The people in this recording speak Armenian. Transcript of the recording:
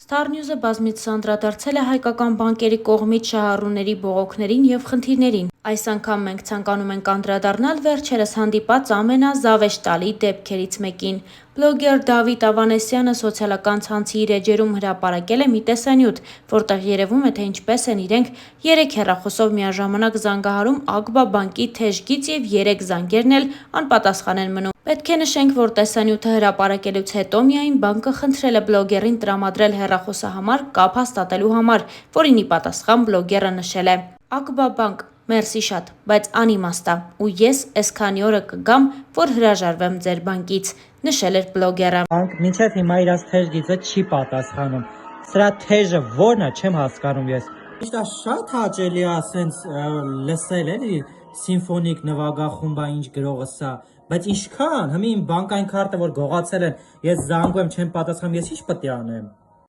Star News-ը բազմիցս անդրադարձել է հայկական բանկերի կողմից շահառուների բողոքներին և խնդիրներին։ Այս անգամ մենք ցանկանում ենք անդրադառնալ վերջերս հանդիպած ամենազավեշտալի դեպքերից մեկին։ Բլոգեր Դավիթ Ավանեսյանը սոցիալական ցանցի իր էջերում հրապարակել է մի տեսանյութ, որտեղ երևում է, թե ինչպես են իրենք 3 հեռախոսով միաժամանակ զանգահարում Ակբա բանկի թեժ գիծ և 3 զանգերն էլ անպատասխան են մնում։ Պետք է նշենք, որ տեսանյութը հրապարակելուց հետո միայն բանկը խնդրել է բլոգերին տրամադրել հեռախոսահամար կապ հաստատելու համար, որին ի պատասխան բլոգերը նշել է. «Ակբա բանկ, մերսի շատ, բայց անիմաստ ա, ու ես էսքանի օրը կգամ, որ հրաժարվեմ ձեր բանկից», նշել էր բլոգերը։ Բանկ մինչև հիմա իր թեժ գիծը չի պատասխանում։ Սրա թեժը ո՞րն է, չեմ հասկանում ես։ Միշտ շատ հաճելի է ասենց լսել էլի սիմֆոնիկ նվագախումբա ինչ գրողը սա, բայց ինչքան, հիմա իմ բանկային քարտը որ գողացել են, ես զանգում եմ, չեմ պատասխանում, ես ինչ պետք է անեմ։